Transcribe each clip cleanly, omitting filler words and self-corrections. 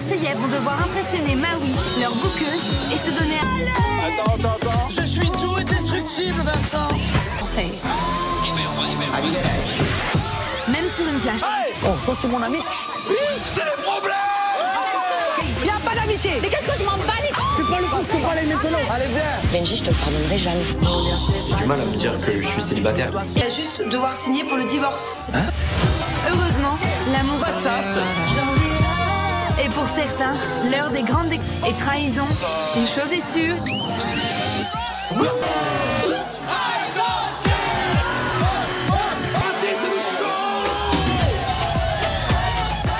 Marseillais vont devoir impressionner Maui, leur bouqueuse, et se donner à... Attends. Je suis tout indestructible, Vincent. Conseil. Même sur une plage. Hey, oh, toi, tu es mon ami. Oui, c'est le problème. Y a pas d'amitié. Mais qu'est-ce que je m'en bats les couilles? C'est pas le coup, je peux parler maintenant. Allez, viens. Benji, je te le pardonnerai jamais. J'ai du mal à me dire que je suis célibataire. Il va juste devoir signer pour le divorce. Hein? Heureusement, l'amour patate. Et pour certains, l'heure des grandes et trahisons, une chose est sûre.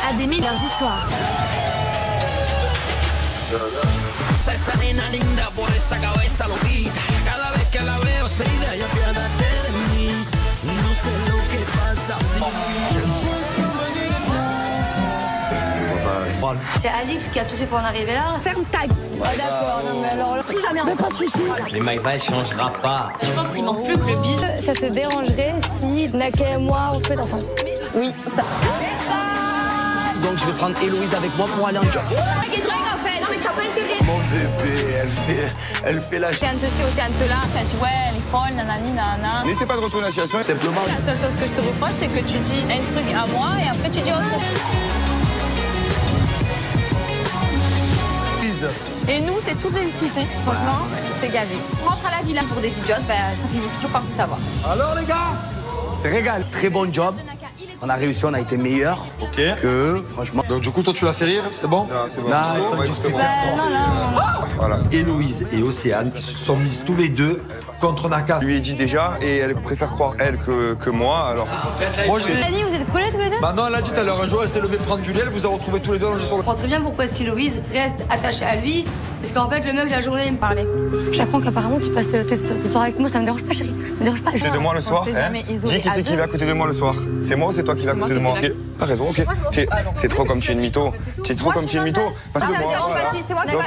À des milliers leurs histoires. C'est Alix qui a tout fait pour en arriver là. Ferme ta gueule. Ouais, d'accord, non mais alors plus jamais ensemble. Pas de soucis. Mais Maïva, elle changera pas. Je pense qu'il manque plus que le bise. Ça te dérangerait si Naka et moi on se met ensemble? Oui, ça. Donc, je vais prendre Héloïse avec moi pour aller en job. Mon bébé, elle fait la... Océane ceci, océane cela. Enfin, tu vois, elle est folle, nanani, nanana. N'essaie pas de retourner la situation. Simplement... La seule chose que je te reproche, c'est que tu dis un truc à moi et après tu dis autre chose. Et nous, c'est tout réussite, hein. Franchement, c'est gavé. On rentre à la villa pour des idiotes, ben, ça finit toujours par se savoir. Alors, les gars, c'est régal. Très bon job. On a réussi, on a été meilleurs. Ok. Que, franchement... Donc du coup, toi, tu l'as fait rire, c'est bon? Non, c'est bon. Non, ils sont disputés. Non. Voilà. Héloïse et Océane qui se sont mises tous les deux contre Naka. Je lui ai dit déjà et elle préfère croire elle que moi. Alors. Moi, je dis... T'as dit, vous êtes collés tous les deux? Bah non, elle a dit tout à l'heure, un jour, elle s'est levée prendre du lait, elle vous a retrouvés tous les deux allongés sur le... Je comprends très bien pourquoi est-ce qu'Héloïse reste attachée à lui. Parce qu'en fait, le mec, la journée, il me parlait. J'apprends qu'apparemment, tu passes tes soirées avec moi, ça me dérange pas, chérie. Ça me dérange pas. Côté de moi le soir, hein. Dis qui c'est qui va à côté de moi le soir. C'est moi ou c'est toi qui va à côté de moi? T'as raison, ok. C'est trop comme tu es une mytho. Tu es trop comme tu es une mytho. Ah, ça me dérange pas, c'est moi qui va.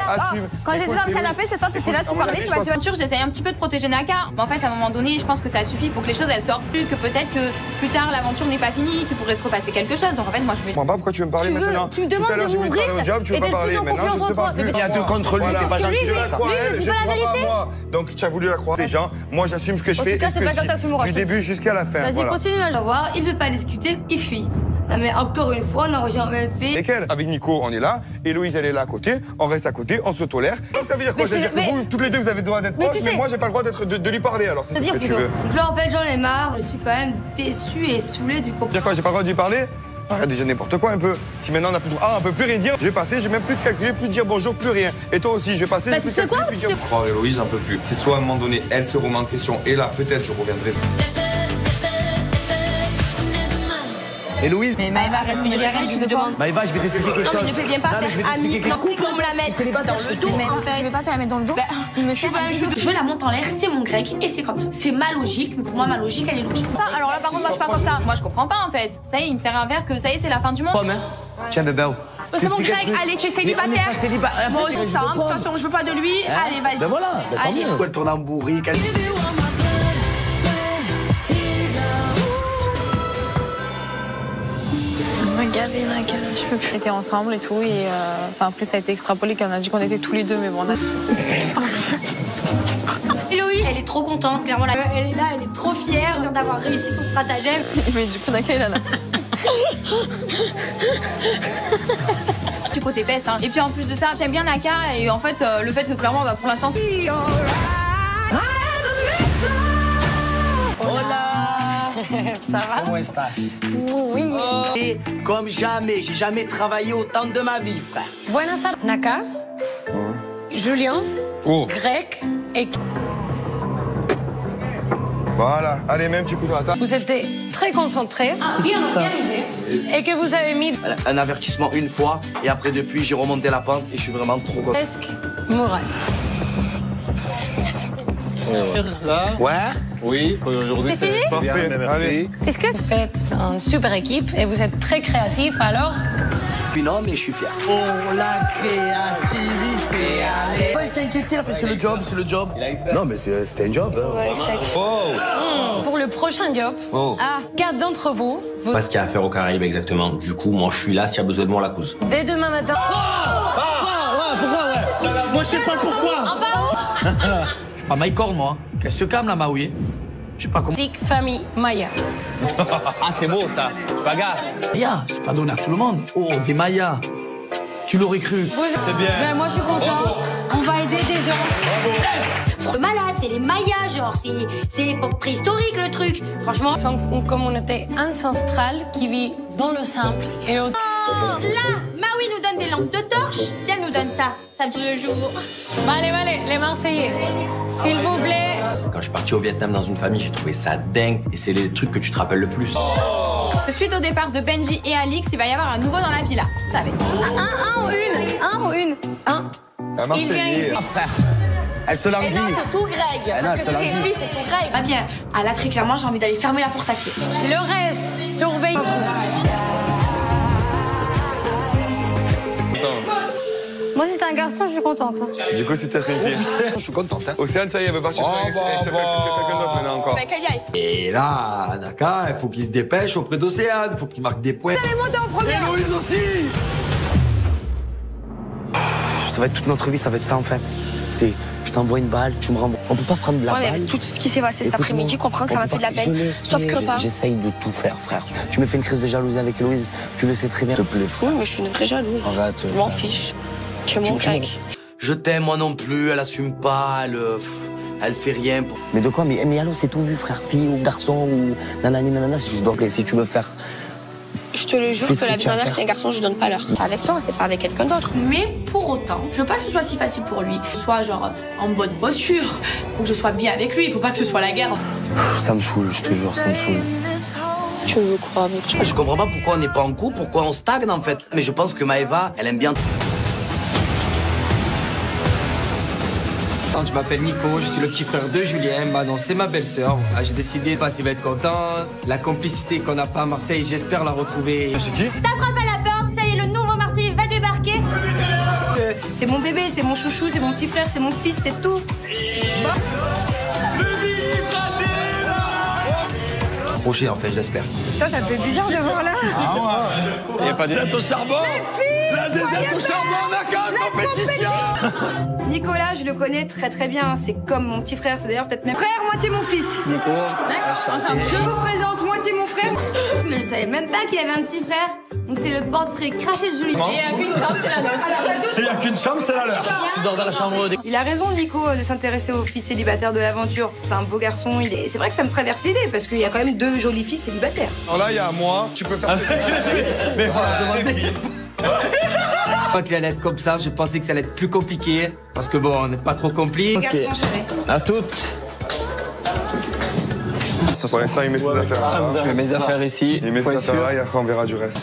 Quand j'étais dans le canapé, c'est toi, t'étais là, tu parlais, tu m'as dit voiture, j'essayais un petit peu de protéger Naka. Mais en fait, à un moment donné, je pense que ça suffit. Il faut que les choses elles sortent plus, que peut-être que plus tard l'aventure n'est pas finie, qu'il pourrait se repasser quelque chose. Donc en fait, moi je me. Je comprends pas pourquoi tu veux me parler maintenant. Tu me demandes Tout à l'heure, de j'ai voulu te parler au job, tu veux pas parler. Maintenant, je te parle plus. Il y a deux contre lui, c'est pas gentil. Je la crois elle, je crois pas moi. Donc tu as voulu la croire les gens. Moi, j'assume ce que je fais et ce que je dis du début jusqu'à la fin. Vas-y, continue à savoir. Il veut pas discuter, il fuit. Non mais encore une fois, on a rien même fait. Lesquels? Avec Nico, on est là. Héloïse, elle est là à côté. On reste à côté, on se tolère. Donc ça veut dire quoi? Ça veut dire que vous, toutes les deux, vous avez le droit d'être proches, mais moi, j'ai pas le droit de lui parler. Alors c'est ce que tu veux. Donc là, en fait, j'en ai marre. Je suis quand même déçue et saoulée du comportement. Dire quoi? J'ai pas le droit de lui parler? Arrête déjà n'importe quoi un peu. Si maintenant on a plus de... Ah, on peut plus rien dire. Je vais passer, je vais même plus te calculer, plus te dire bonjour, plus rien. Et toi aussi, je vais passer. Bah, tu sais quoi? Je crois Héloïse un peu plus. C'est soit à un moment donné, elle se remet en question, et là, peut-être, je reviendrai. Héloïse. Mais Maëva, reste une je te demande. Maëva, je vais t'expliquer quelque chose. Non, mais ne fais bien pas faire Annie. Non, pour me la mettre dans le dos, en fait. Je vais pas te la mettre dans le dos. Il me sert un jeu. Je la monte en l'air, c'est mon grec et c'est comme ça. C'est ma logique, mais pour moi, ma logique, elle est logique. Ça, alors là, par contre, moi, je suis pas comme ça. Moi, je comprends pas, en fait. Ça y est, il me sert un verre que ça y est, c'est la fin du monde. Pomme, hein. Tiens, bébé. C'est mon grec, allez, tu es célibataire. Moi aussi, ça. De toute façon, je veux pas de lui. Allez, vas-y. Ben voilà, allez. Elle tourne en bourrique. Gavé, Naka, je peux plus. On était ensemble et tout, et après ça a été extrapolé qu'on a dit qu'on était tous les deux, mais bon, on a... Héloïse, elle est trop contente, clairement. Elle est là, elle est trop fière d'avoir réussi son stratagème. Mais du coup, Naka, il est là. Du côté peste, hein. Et puis en plus de ça, j'aime bien Naka, et en fait, le fait que clairement, bah, pour l'instant... Ça va? Comment estás? Oui. Et comme jamais, j'ai jamais travaillé autant de ma vie, frère. Buenas tardes. Naka, Julien, Grec et... Voilà. Allez, même, tu couches sur la table. Vous étiez très concentrés, bien organisés, et que vous avez mis... Un avertissement une fois, et après, depuis, j'ai remonté la pente, et je suis vraiment trop content. presque moral. Là? Ouais? Oui, aujourd'hui c'est bien, Parfait. merci. Est-ce que vous faites une super équipe et vous êtes très créatif, alors? Puis non, mais je suis fier. Oh, la créativité, allez. Ouais, il s'est inquiété, il a fait c'est le job, c'est le job. Non, mais c'était un job. Hein. Ouais, c'est... Pour le prochain job. Oh. Ah, 4 d'entre vous. Pas ce qu'il y a à faire aux Caraïbes exactement. Du coup, moi, je suis là. S'il y a besoin de moi, la cause. Dès demain matin. Pourquoi moi, je sais pas pourquoi. Je suis pas Maïcorne, moi. Qu'elle se calme, la Maoui. Je sais pas comment. Tic famille Maya. Ah, c'est beau, ça. Bagarre. Maya, c'est pas donné à tout le monde. Oh, des Mayas. Tu l'aurais cru. C'est bien. Ben, moi, je suis contente. On va aider des gens. Malade, c'est les Mayas, genre, c'est l'époque préhistorique, le truc. Franchement, C'est une communauté ancestrale qui vit dans le simple et au... Là, Maui nous donne des lampes de torche. Si elle nous donne ça, ça dure le jour. Allez, les Marseillais, s'il vous plaît. Quand je suis parti au Vietnam dans une famille, j'ai trouvé ça dingue. Et c'est les trucs que tu te rappelles le plus. Suite au départ de Benji et Alix, il va y avoir un nouveau dans la villa. Vous savez. Un ou une. À Marseille. Frère. Elle se languit. Et non, surtout Greg. Parce que si c'est une fille, c'est tout Greg. Ah bien, ah là très clairement j'ai envie d'aller fermer la porte à clé. Le reste, surveille. moi, si t'es un garçon, je suis contente. Du coup, c'est peut-être une fille. Je suis contente. Hein. Océane, ça y est, elle veut partir sur quelqu'un d'autre maintenant encore. Bah, qu'elle y aille. Et là, Naka, il faut qu'il se dépêche auprès d'Océane, il faut qu'il marque des points. Et Louise aussi. Ça va être toute notre vie, ça va être ça en fait. C'est, je t'envoie une balle, tu me rembourses. On peut pas prendre de la Ouais, mais balle. avec tout ce qui s'est passé cet après-midi, je comprends que ça m'a fait de la peine. Je le Sauf sais, que pas. j'essaye de tout faire, frère. Tu me fais une crise de jalousie avec Héloïse, tu le sais très bien. S'il te plaît, frère. Oui, mais je suis une vraie jalouse. Arrête, Je m'en frère. fiche. Tu es mon Tu- Greg. Je t'aime, moi non plus. Elle assume pas. Elle fait rien pour... Mais de quoi? Mais allô, c'est tout vu, frère. Fille ou garçon ou nanani nanana, si je dois appeler, si tu veux faire. Je te le jure Fais ce que la que vie tu de as ma à mère, faire. c'est un garçon, je donne pas l'heure. C'est avec toi, c'est pas avec quelqu'un d'autre. Mais pour autant, je veux pas que ce soit si facile pour lui. Soit genre en bonne posture, faut que je sois bien avec lui, il faut pas que ce soit la guerre. Ça me saoule, je te jure, ça me saoule. Tu veux quoi avec toi? Je comprends pas pourquoi on n'est pas en couple, pourquoi on stagne en fait. Mais je pense que Maëva, elle aime bien... Je m'appelle Nico, je suis le petit frère de Julien. Manon, c'est ma belle-sœur. J'ai décidé, il va être content. La complicité qu'on n'a pas à Marseille, j'espère la retrouver. C'est qui? Ça frappe à la porte, ça y est, le nouveau Marseille va débarquer. C'est mon bébé, c'est mon chouchou, c'est mon petit frère, c'est mon fils, c'est tout. Projet en fait, j'espère. Putain, ça me fait bizarre de voir là. Il n'y a pas de... Zette au charbon. La zézette au charbon, Naka, compétition. Nicolas, je le connais très bien, c'est comme mon petit frère, c'est d'ailleurs peut-être même frère, moitié mon fils. Je vous présente moitié mon frère. Mais je savais même pas qu'il avait un petit frère. Donc c'est le portrait craché de Julie. Et il n'y a qu'une chambre, c'est la nôtre. Il n'y a qu'une chambre, c'est la leur. Tu dors dans la chambre des... Il a raison, Nico, de s'intéresser aux filles célibataires de l'aventure. C'est un beau garçon, c'est vrai que ça me traverse l'idée, parce qu'il y a quand même 2 jolies filles célibataires. Alors là, il y a moi, tu peux faire... Mais voilà, demandez. Pas qu'il allait être comme ça, je pensais que ça allait être plus compliqué. Parce que bon, on n'est pas trop compliqué. Garçon, chérie. À toutes. Pour l'instant, il met ses affaires là. Je mets mes affaires ici. Il met ses affaires là et après, on verra du reste.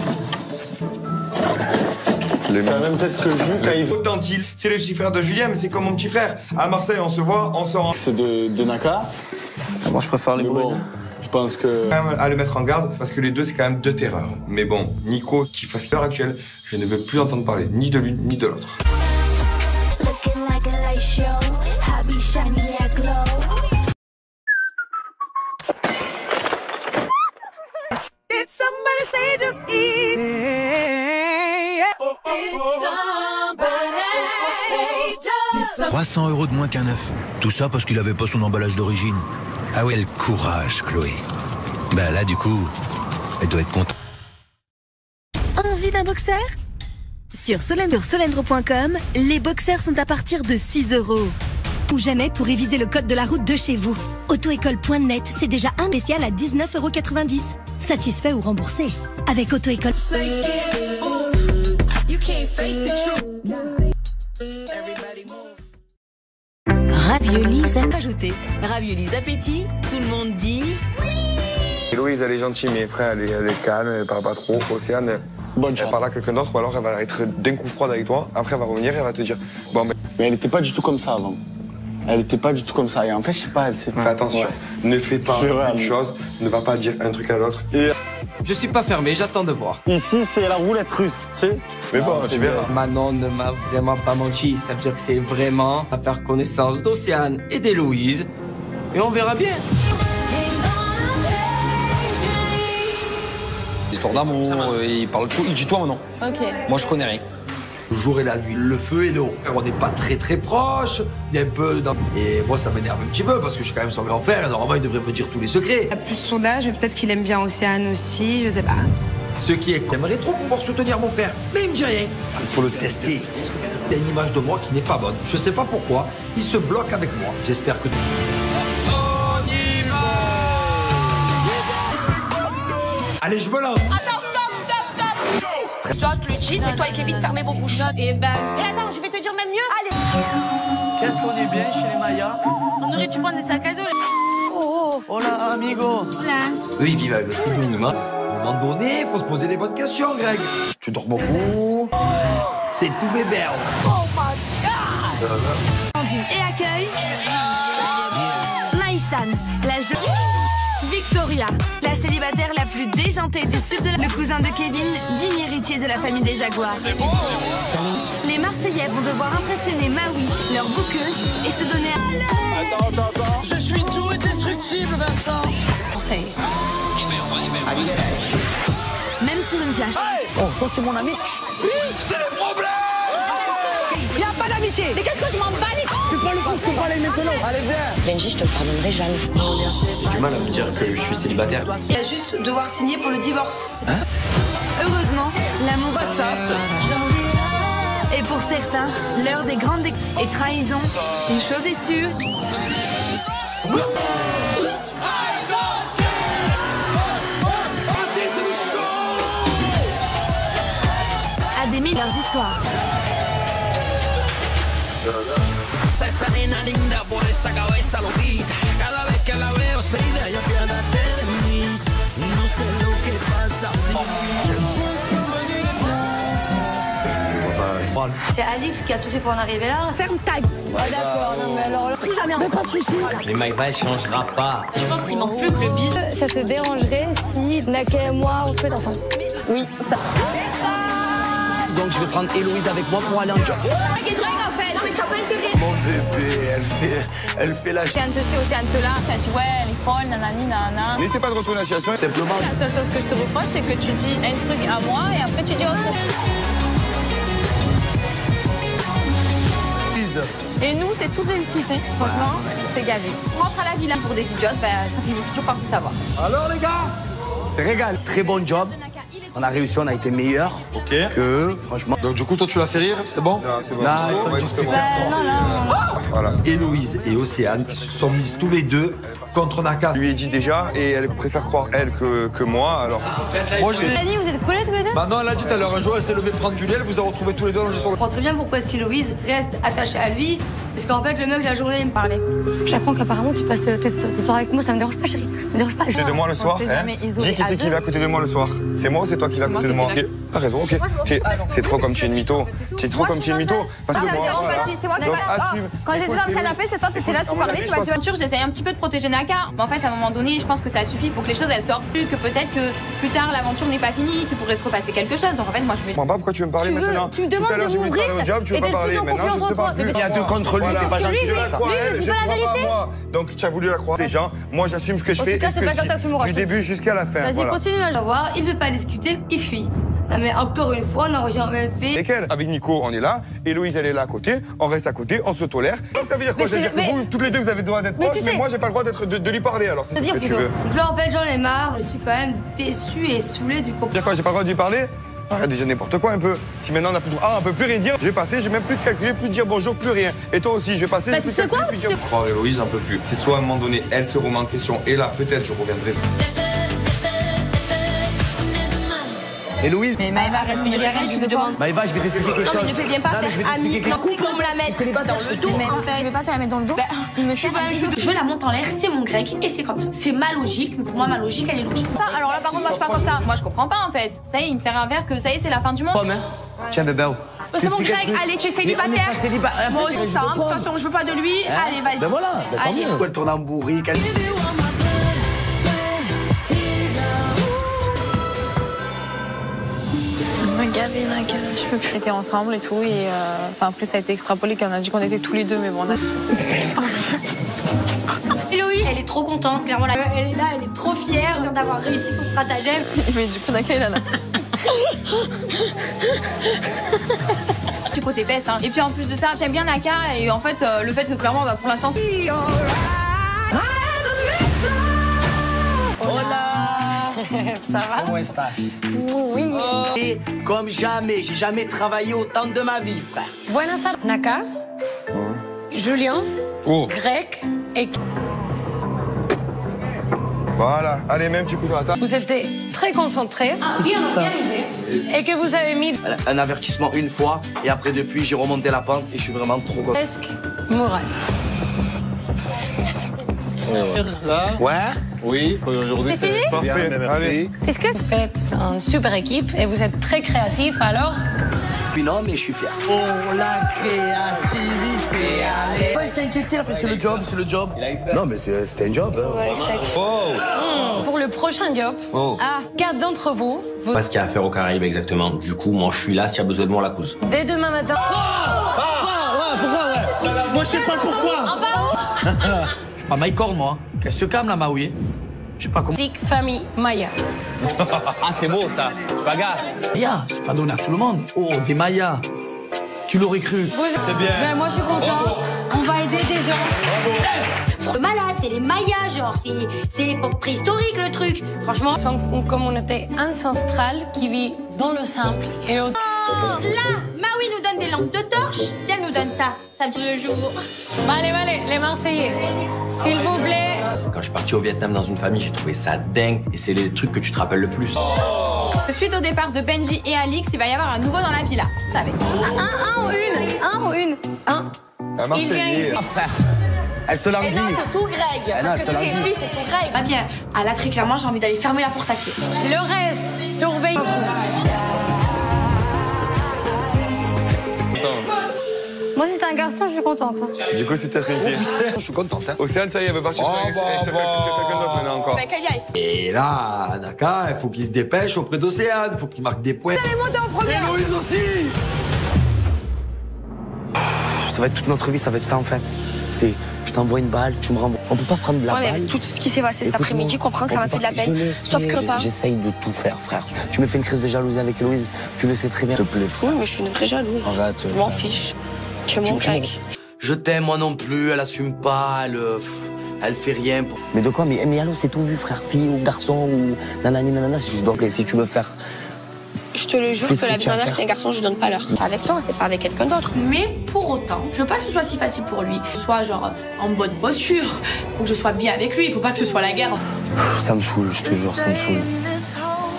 C'est la même tête que Jules quand il faut. Authentique, c'est le petit frère de Julien, mais c'est comme mon petit frère. À Marseille, on se voit, on sort en... C'est de Naka. Moi, je préfère les Bon, je pense que... Quand même à le mettre en garde, parce que les deux, c'est quand même 2 terreurs. Mais bon, Nico, qui fasse l'heure actuelle, je ne veux plus entendre parler ni de l'une ni de l'autre. « 300 € de moins qu'un œuf. Tout ça parce qu'il avait pas son emballage d'origine. Ah ouais, le courage, Chloé. Bah là, du coup, elle doit être contente. Envie d'un boxer? Sur solendro.com, les boxers sont à partir de 6 €. Ou jamais pour réviser le code de la route de chez vous. Autoécole.net, c'est déjà un spécial à 19,90 €. Satisfait ou remboursé. Avec Autoécole. Raviolis ajouté. Raviolis appétit, tout le monde dit... Héloïse, elle est gentille, mais frère, elle est calme, elle parle pas trop. Océane, elle parle à quelqu'un d'autre, ou alors elle va être d'un coup froide avec toi. Après, elle va revenir et elle va te dire... Bon, mais elle était pas du tout comme ça avant. Elle était pas du tout comme ça. Et en fait, je sais pas, elle s'est... Fais attention, ne fais pas une chose, ne va pas dire un truc à l'autre. Je suis pas fermé, j'attends de voir. Ici, c'est la roulette russe, tu sais. Mais bon, tu verras. Manon ne m'a vraiment pas menti. Ça veut dire que c'est vraiment à faire connaissance d'Océane et d'Héloïse. Et on verra bien. histoires d'amour, il parle tout, il dit toi ou non. Ok. Moi, je connais rien. Le jour et la nuit, le feu et l'eau. On n'est pas très proches, il y a un peu... Et moi, ça m'énerve un petit peu, parce que je suis quand même son grand frère, et normalement, il devrait me dire tous les secrets. Il a plus son âge, mais peut-être qu'il aime bien Océane aussi, je sais pas. Ce qui est... J'aimerais trop pouvoir soutenir mon frère, mais il me dit rien. Il faut le tester. Il y a une image de moi qui n'est pas bonne. Je sais pas pourquoi, il se bloque avec moi. J'espère que... Allez, je me lance. Attends, stop. Saute le cheese, mais toi et Kevin, fermez vos bouches. Et attends, je vais te dire même mieux. Allez. Qu'est-ce qu'on est bien chez les Mayas? On aurait dû prendre des sacs à dos. Hola, amigo. Hola. Eux, ils vivent avec le synonyme. À un moment donné, faut se poser les bonnes questions, Greg. Tu dors beaucoup. C'est tous mes verbes. Oh my God. Et accueille Maïsan, la jeune Victoria, la célibataire la plus déjantée du sud de le cousin de Kevin, digne héritier de la famille des Jaguars. Les Marseillais vont devoir impressionner Maui, leur bouqueuse, et se donner à... Attends. Je suis tout indestructible, Vincent. Conseil. Même sur une plage. Oh, toi, tu es mon ami. Oui, c'est le problème. Il n'y a pas d'amitié. Mais qu'est-ce que je m'en bats les couilles? Tu prends le coup, je te parle maintenant. Allez, viens. Benji, je te le pardonnerai jamais. J'ai du mal à me dire que je suis célibataire. Il va juste devoir signer pour le divorce. Heureusement, l'amour et pour certains, l'heure des grandes et trahisons, une chose est sûre. À des mille leurs histoires. Esa nena linda por esa cabeza loquita. Cada vez que la veo se idea, yo piérdate de mí. No sé lo que pasa. C'est Alix qui a tout fait pour en arriver là. Ferme ta gueule. Ouais, d'accord, non mais alors là, Plus jamais ensemble. Pas de soucis. Mais Maïva, elle changera pas. Je pense qu'il manque plus que le bisou. Ça te dérangerait si Naka et moi on se met ensemble? Oui, ça. Donc je vais prendre Héloïse avec moi pour aller en job. Mon bébé, elle fait la... Océane ceci, Océane cela. Tu vois, elle est folle, nanani, nanana. N'essaie pas de retourner la situation. Simplement. La seule chose que je te reproche, c'est que tu dis un truc à moi et après tu dis autre chose. Et nous, c'est tout réussi. Hein. Franchement, c'est gavé. On rentre à la villa pour des idiotes, ça finit toujours par se savoir. Alors les gars, c'est régal. Très bon job. On a réussi, on a été meilleurs que, franchement. Donc du coup, toi, tu l'as fait rire, c'est bon? Non, c'est bon. Non, ils sont disputés. Non. Voilà. Héloïse et Océane qui se sont mises tous les deux contre Naka. Je lui ai dit déjà, et elle préfère croire elle que moi, alors... Moi, je Annie, vous êtes collés tous les deux? Bah non, elle a dit tout à l'heure, un jour, elle s'est levée prendre Julie, elle vous a retrouvés tous les deux allongés sur le... Je comprends très bien pourquoi est-ce qu'Héloïse reste attachée à lui. Parce qu'en fait, le mec, la journée, il me parlait. J'apprends qu'apparemment, tu passes tes soirées avec moi, ça me dérange pas, chérie. Ça me dérange pas. Côté de moi le soir, sait hein. jamais Dis isolé qui à c'est qui deux. va à côté de moi le soir. C'est moi ou c'est toi qui vas à côté de moi? T'as raison, ok. C'est trop comme tu es une mytho. C'est trop comme tu es une mytho. Parce que moi, c'est moi qui donc, va. assume. Quand j'étais dans le canapé, c'est toi, t'étais là, tu parlais, tu m'as dit j'essayais un petit peu de protéger Naka. Mais en fait, à un moment donné, je pense que ça suffit. Il faut que les choses elles sortent plus, que peut-être que plus tard l'aventure n'est pas finie, qu'il pourrait se repasser quelque chose. Donc en fait, moi je me. Moi, pourquoi tu veux me parler maintenant? Tu me demandes Tout à l'heure, de j'ai voulu te parler m'ouvrir au job, tu veux et pas d'être parler. plus en Maintenant, je confiance te en toi. parle plus. Il y a deux contre lui, c'est pas gentil. Je la crois elle, lui, je tu crois dis pas la pas vérité. moi. Donc tu as voulu la croire les gens. Moi, j'assume ce que je En fais tout cas, et ce c'est que pas je comme ça que tu me dis. Du racontes. début jusqu'à la fin. Vas-y, Voilà. continue à le voir. Il veut pas discuter, il fuit. Non, mais encore une fois, on a rien fait. Lesquels? Avec Nico, on est là. Héloïse, elle est là à côté. On reste à côté, on se tolère. Donc ça veut dire quoi? Mais Ça veut dire c'est- que vous, toutes les deux, vous avez le droit d'être proches, tu mais sais- moi, j'ai pas le droit de lui parler. Alors, c'est Te ce dire que tu plutôt. veux. Donc là, en fait, j'en ai marre. Je suis quand même déçue et saoulée du comportement. Dire quoi? J'ai pas le droit de lui parler? Arrête déjà n'importe quoi un peu. Si maintenant on a plus de droit. Ah, on peut plus rien dire. Je vais passer, j'ai même plus de calculer, plus de dire bonjour, plus rien. Et toi aussi, je vais passer, Bah, j'ai plus tu de sais calculer, quoi? plus de dire. Croire Héloïse, un peu plus. C'est soit à un moment donné, elle se remet en question, et là, peut-être, je reviendrai. Héloïse. Mais Maëva, reste une rien, je te demande. Maëva, je vais t'expliquer quelque Non, chose. mais ne viens pas Non, mais je vais faire ami. t'expliquer Non, quelque chose. pour me la mettre dans le dos, en fait. Je vais pas te la mettre dans le dos. Il me sert un jeu. Je la monte en l'air, c'est mon grec et c'est comme ça. C'est ma logique, mais pour moi, ma logique, elle est logique. Ça, alors là, par contre, moi, je suis pas comme ça. Moi, je comprends pas, en fait. Ça y est, il me sert un verre que ça y est, c'est la fin du monde. Pomme, hein. Tiens, bébé. C'est mon grec, allez, tu es célibataire. Moi aussi, ça. De toute façon, je veux pas de lui. Allez, vas-y. Ben voilà, tant Allez. mieux. Elle tourne en bourrique. On m'a gavé. Naka, je peux plus. On était ensemble et tout, et après ça a été extrapolé qu'on a dit qu'on était tous les deux, mais bon, on a... Héloïse, elle est trop contente, clairement. Elle est là, elle est trop fière d'avoir réussi son stratagème. Mais du coup, Naka, il en a... Du côté best, hein. Et puis en plus de ça, j'aime bien Naka, et en fait, le fait que clairement, bah, pour l'instant... Hola! Ça va? Comment estás? Oui. Et comme jamais, j'ai jamais travaillé autant de ma vie, frère. Buenas tardes, Naka, Julien, Grec et... Voilà, allez, même tu coups sur la table. Vous étiez très concentrés, bien organisés, et que vous avez mis... Un avertissement une fois, et après, depuis, j'ai remonté la pente et je suis vraiment trop content. Presque moral. Là? Ouais? Oui, aujourd'hui C'est fini? bien, Parfait, merci. allez. Est-ce que vous faites une super équipe et vous êtes très créatifs, alors? Puis non, mais je suis fier. Oh, la créativité, allez. Ouais, il s'est inquiété, là, c'est le job, c'est le job. Non, mais c'était un job. Hein. Ouais, c'est... Pour le prochain job, quatre d'entre vous... Pas ce qu'il y a à faire aux Caraïbes exactement. Du coup, moi, je suis là s'il y a besoin de moi, la cause. Dès demain matin... Pourquoi? Moi, je sais pas pourquoi. Je suis pas Maïcorne, moi. Qu'est-ce que tu calmes, là, Maoui? Je sais pas comment... Tic, famille, Maya. Ah, c'est beau, ça. Pas gaffe. Maya, c'est pas donné à tout le monde. Oh, des Mayas. Tu l'aurais cru. C'est bien. Ben, moi, je suis content. On va aider des gens. Le malade, c'est les Mayas, genre, c'est l'époque préhistorique, le truc. Franchement, C'est une communauté ancestrale qui vit dans le simple et au... là, Maui nous donne des lampes de torche. Si elle nous donne ça, ça me dit le jour. Allez, les Marseillais, s'il vous plaît. Quand je suis parti au Vietnam dans une famille, j'ai trouvé ça dingue. Et c'est les trucs que tu te rappelles le plus. Suite au départ de Benji et Alix, il va y avoir un nouveau dans la villa. Vous savez. Un ou une. Un Marseillais. Elle se languit. Et non, surtout Greg. Ah non, Parce que c'est si c'est une languit. fille, c'est tout Greg. Bah bien, ah là, très clairement, j'ai envie d'aller fermer la porte à clé. Le reste, surveille. Moi, si t'es un garçon, je suis contente. Du coup, c'est peut-être une fille. Je suis contente. Hein. Océane, ça y est, elle veut partir sur quelqu'un d'autre maintenant encore. Bah, qu'elle y aille. Et là, Naka, il faut qu'il se dépêche auprès d'Océane, il faut qu'il marque des points. Vous allez monter en première. Héloïse aussi. Ça va être toute notre vie, ça va être ça en fait. C'est, je t'envoie une balle, tu me renvoies. On peut pas prendre de la Ouais, mais balle. avec tout ce qui s'est passé cet Écoute-moi, après-midi, comprends que ça on m'a peut fait de la pas- peine. je le Sauf sais, que pas. J'essaye de tout faire, frère. Tu me fais une crise de jalousie avec Héloïse, tu le sais très bien. S'il te plaît, frère. Oui, mais je suis une vraie jalouse. Arrête. Je m'en fiche. Tu es mon Greg. Je t'aime, moi non plus, elle assume pas, elle fait rien. Mais de quoi? Mais allô, c'est tout vu, frère, fille ou garçon ou nanani nanana, si je dois appeler, si tu veux faire. Je te le jure Fais ce que que la vie tu de as ma à mère, faire. c'est un garçon, je donne pas l'heure. Avec toi, c'est pas avec quelqu'un d'autre. Mais pour autant, je veux pas que ce soit si facile pour lui. Soit genre en bonne posture. Faut que je sois bien avec lui. Il faut pas que ce soit la guerre. Ça me saoule, je te jure, ça me saoule.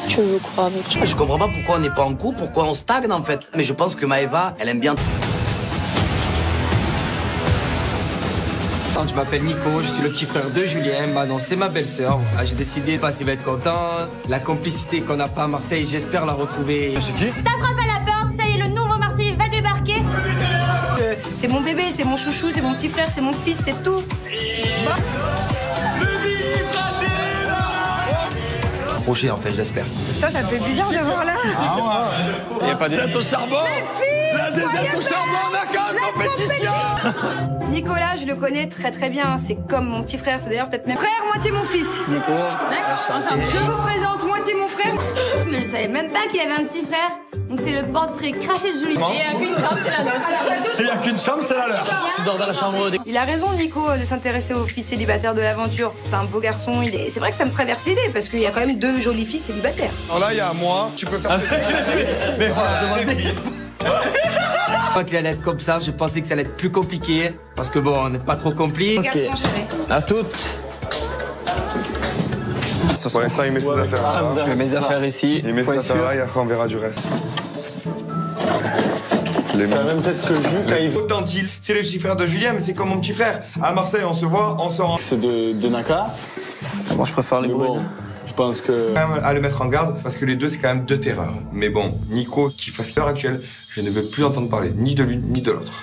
Tu veux quoi avec toi? Je comprends pas pourquoi on n'est pas en couple, pourquoi on stagne en fait. Mais je pense que Maëva, elle aime bien. Je m'appelle Nico, je suis le petit frère de Julien. Manon, c'est ma belle-sœur. J'ai décidé, il va être content. La complicité qu'on n'a pas à Marseille, j'espère la retrouver. C'est qui? Ça frappe à la porte, ça y est, le nouveau Marseillais va débarquer. C'est mon bébé, c'est mon chouchou, c'est mon petit frère, c'est mon fils, c'est tout. Projet, en fait, j'espère. Ça me fait bizarre de voir là. Il n'y a pas de tête au charbon. La zézette au charbon, Naka, compétition. Nicolas, je le connais très très bien. C'est comme mon petit frère. C'est d'ailleurs peut-être même frère, moitié mon fils. Nico. Je vous présente moitié mon frère. Mais je savais même pas qu'il avait un petit frère. Donc c'est le portrait craché de Julie. Et il n'y a qu'une chambre, c'est la nôtre. Il n'y a qu'une chambre, c'est la leur. Tu dors dans la chambre des... Il a raison, Nico, de s'intéresser aux filles célibataires de l'aventure. C'est un beau garçon. C'est vrai que ça me traverse l'idée parce qu'il y a quand même 2 jolies filles célibataires. Alors là, il y a moi, tu peux faire Mais voilà, demandez. Pas qu'il allait être comme ça, je pensais que ça allait être plus compliqué. Parce que bon, on n'est pas trop compliqué. Garçon, chérie. À toutes. Pour l'instant, il met ses affaires là. Je mets mes affaires ici. Il met ses Faut être affaires sûr. là et après, on verra du reste. Ça même peut-être que Jules, quand il Authentique, c'est le petit frère de Julien, mais c'est comme mon petit frère. À Marseille, on se voit, on sort. c'est de Naka. Moi, je préfère les bon. Je pense que. Quand même à le mettre en garde parce que les deux c'est quand même 2 terreurs. Mais bon, Nico qui fasse l'heure actuelle, je ne veux plus entendre parler ni de l'une ni de l'autre.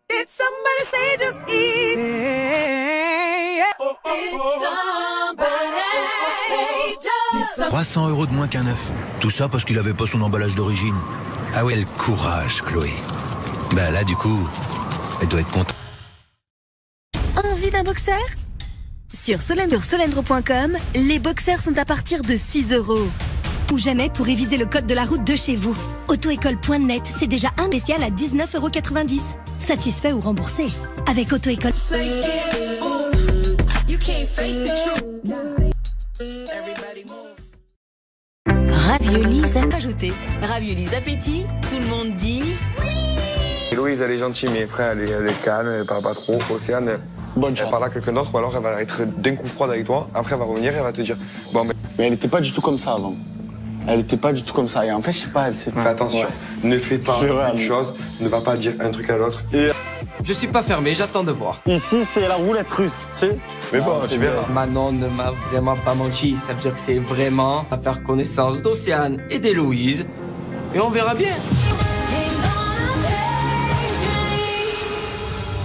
Did somebody say just easy? 300 € de moins qu'un œuf. Tout ça parce qu'il avait pas son emballage d'origine. Ah ouais, le courage, Chloé. Bah là, du coup, elle doit être contente. Envie d'un boxeur? Sur solendro.com, les boxeurs sont à partir de 6 €. Ou jamais pour réviser le code de la route de chez vous. Autoécole.net, c'est déjà un spécial à 19,90 €. Satisfait ou remboursé. Avec Auto-École. Raviolis à ajouter. Raviolis appétit, tout le monde dit Héloïse, elle est gentille, mais frère, elle est calme, elle parle pas trop. Océane, elle parle à quelqu'un d'autre, ou alors elle va être d'un coup froide avec toi. Après, elle va revenir et elle va te dire bon, mais elle était pas du tout comme ça avant. Elle était pas du tout comme ça. Et en fait, je sais pas, elle s'est. Fais attention, ne fais pas une chose, ne va pas dire un truc à l'autre. Je suis pas fermé, j'attends de voir. Ici, c'est la roulette russe, tu sais. Mais bon, tu verras. Manon ne m'a vraiment pas menti. Ça veut dire que c'est vraiment à faire connaissance d'Océane et d'Héloïse. Et on verra bien.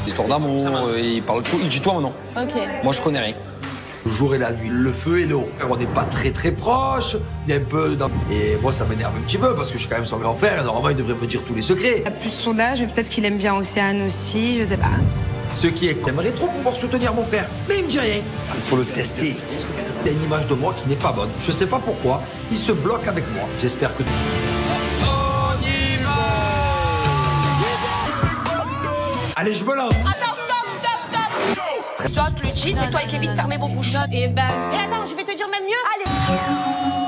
Histoire d'amour, il parle tout, il dit toi mon nom. Ok. Moi je connais rien. Le jour et la nuit, le feu et l'eau. On n'est pas très proches. Il y a un peu. Et moi ça m'énerve un petit peu parce que je suis quand même son grand frère et normalement il devrait me dire tous les secrets. Il a plus son âge, mais peut-être qu'il aime bien Océane aussi, je sais pas. Ce qui est j'aimerais trop pouvoir soutenir mon frère, mais il me dit rien. Il faut le tester. Il y a une image de moi qui n'est pas bonne. Je sais pas pourquoi. Il se bloque avec moi. J'espère que. On y va. Allez, je me lance. Attends, stop. Toi, tu l'utilises, mais toi et Kevin, fermez vos bouches. Et attends, je vais te dire même mieux. Allez.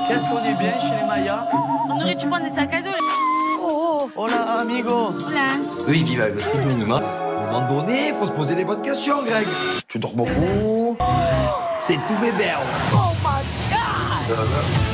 Qu'est-ce qu'on est bien chez les Mayas? On aurait dû prendre des sacs à dos. Hola, amigo. Hola. Eux, ils vivent avec le synonyme. À un moment donné, il faut se poser les bonnes questions, Greg. Tu dors beaucoup. C'est tous mes verbes. Oh my God.